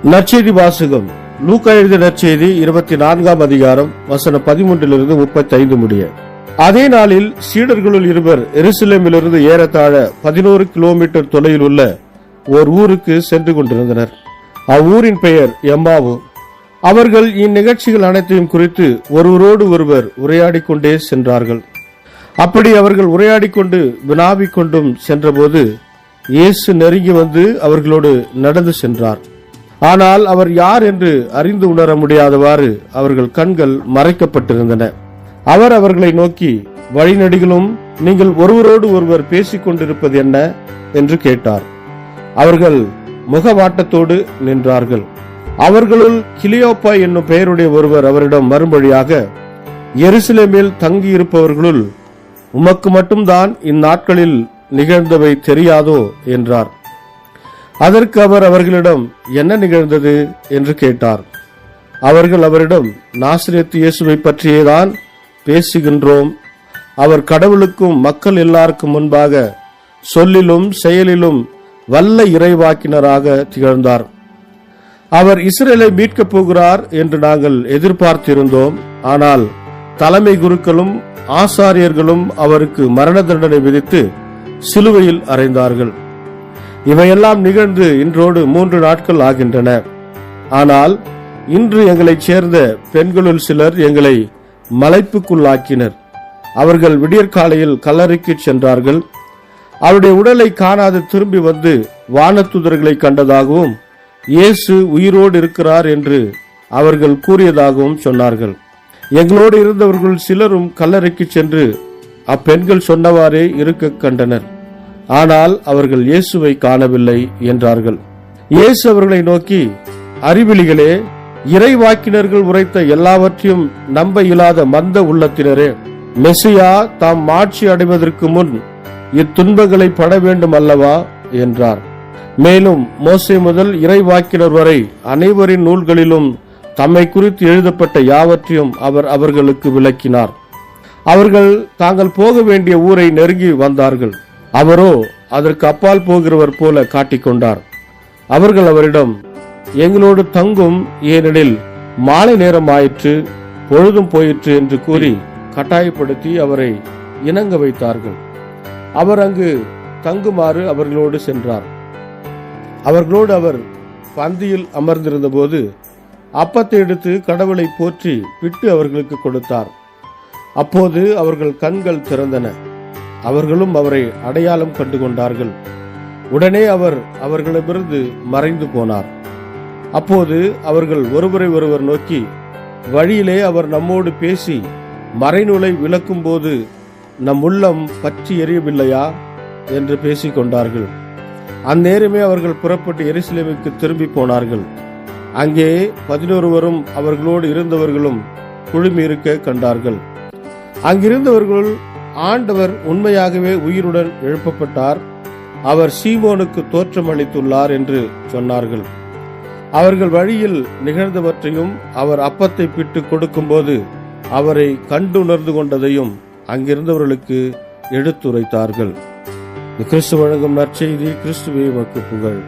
நற்செய்தி வாசகம். லூக்கா எழுதிய நற்செய்தி 24ஆம் அதிகாரம் வசனம் 13 35 முடிய. அதே நாளில் சீடர்களுள் இருவர் எருசலேமிலிருந்து ஏறத்தாழ 11 கிலோமீட்டர் தொலைவில் உள்ள ஓர் ஊருக்கு சென்று கொண்டிருந்தனர். அவ்வூரின் பெயர் எம்மாவு. அவர்கள் இந்நிகழ்ச்சிகள் அனைத்தையும் குறித்து ஒருவரோடு ஒருவர் உரையாடிக் கொண்டே சென்றார்கள். அப்படி அவர்கள் உரையாடிக் கொண்டு வினாவிக் கொண்டும் சென்றபோது இயேசு நெருங்கி வந்து அவர்களோடு நடந்து சென்றார். ஆனால் அவர் யார் என்று அறிந்து உணர முடியாதவாறு அவர்கள் கண்கள் மறைக்கப்பட்டிருந்தன. அவர் அவர்களை நோக்கி, வழிநடிகளும், நீங்கள் ஒருவரோடு ஒருவர் பேசிக் கொண்டிருப்பது என்ன என்று கேட்டார். அவர்கள் முகவாட்டத்தோடு நின்றார்கள். அவர்களுள் கிளியோப்பா என்னும் பெயருடைய ஒருவர் அவரிடம் மறுமொழியாக, எருசலேமில் தங்கியிருப்பவர்களுள் உமக்கு மட்டும்தான் இந்நாட்களில் நிகழ்ந்தவை தெரியாதோ என்றார். அதற்கு அவர் அவர்களிடம், என்ன நிகழ்ந்தது என்று கேட்டார். அவர்கள் அவரிடம், நாசரேத்து இயேசுவை பற்றியேதான் பேசுகின்றோம். அவர் கடவுளுக்கும் மக்கள் எல்லாருக்கும் முன்பாக சொல்லிலும் செயலிலும் வல்ல இறைவாக்கினராக திகழ்ந்தார். அவர் இஸ்ரேலை மீட்கப் போகிறார் என்று நாங்கள் எதிர்பார்த்திருந்தோம். ஆனால் தலைமை குருக்களும் ஆசாரியர்களும் அவருக்கு மரண தண்டனை விதித்து சிலுவையில் அறைந்தார்கள். இவையெல்லாம் நிகழ்ந்து இன்றோடு 3 நாட்கள் ஆகின்றன. ஆனால் இன்று எங்களைச் சேர்ந்த பெண்களுள் சிலர் எங்களை மலைப்புக்குள்ளாக்கினர். அவர்கள் விடியற்காலையில் கல்லறைக்கு சென்றார்கள். அவருடைய உடலை காணாது திரும்பி வந்து வானதூதர்களை கண்டதாகவும் இயேசு உயிரோடு இருக்கிறார் என்று அவர்கள் கூறியதாகவும் சொன்னார்கள். எங்களோடு இருந்தவர்கள் சிலரும் கல்லறைக்கு சென்று அப்பெண்கள் சொன்னவாறே இருக்க கண்டனர். ஆனால் அவர்கள் இயேசுவை காணவில்லை என்றார்கள். இயேசு அவர்களை நோக்கி, அறிவிலிகளே, இறைவாக்கினர்கள் உரைத்த எல்லாவற்றையும் நம்ப இயலாத மந்த உள்ளத்தினரே, மெசியா தாம் மாட்சி அடைவதற்கு முன் இத்துன்பங்களை பட வேண்டும் அல்லவா என்றார். மேலும் மோசே முதல் இறைவாக்கினர் வரை அனைவரின் நூல்களிலும் தம்மை குறித்து எழுதப்பட்ட யாவற்றையும் அவர் அவர்களுக்கு விளக்கினார். அவர்கள் தாங்கள் போக வேண்டிய ஊரை நெருங்கி வந்தார்கள். அவரோ அதற்கு அப்பால் போகிறவர் போல காட்டிக்கொண்டார். அவர்கள் அவரிடம், எங்களோடு தங்கும், ஏனெனில் மாலை நேரம் ஆயிற்று, பொழுதும் போயிற்று என்று கூறி கட்டாயப்படுத்தி அவரை இணங்க வைத்தார்கள். அவர் அங்கு தங்குமாறு அவர்களோடு சென்றார். அவர்களோடு அவர் பந்தியில் அமர்ந்திருந்த போது அப்பத்தை எடுத்து கடவுளை போற்றி விட்டு அவர்களுக்கு கொடுத்தார். அப்போது அவர்கள் கண்கள் திறந்தன. அவர்களும் அவரை அடையாளம் கண்டு கொண்டார்கள். உடனே அவர் அவர்களிடமிருந்து மறைந்து போனார். அப்போது அவர்கள் ஒருவரை ஒருவர் நோக்கி, வழியிலே அவர் நம்மோடு பேசி மறைநூலை விளக்கும் போது நம் உள்ளம் பற்றி எரியவில்லையா என்று பேசிக் கொண்டார்கள். அந்நேரமே அவர்கள் புறப்பட்டு எருசலேமுக்கு திரும்பி போனார்கள். அங்கே 11 அவர்களோடு இருந்தவர்களும் குழுமி இருக்க கண்டார்கள். அங்கிருந்தவர்கள், ஆண்டவர் உண்மையாகவே உயிருடன் எழுப்பப்பட்டார், அவர் சீமோனுக்கு தோற்றமளித்துள்ளார் என்று சொன்னார்கள். அவர்கள் வழியில் நிகழ்ந்தவற்றையும் அவர் அப்பத்தை பிட்டு கொடுக்கும்போது அவரை கண்டுணர்ந்து கொண்டதையும் அங்கிருந்தவர்களுக்கு எடுத்துரைத்தார்கள். கிறிஸ்து வழங்கும் நற்செய்தி. கிறிஸ்துவே உமக்கு புகழ்.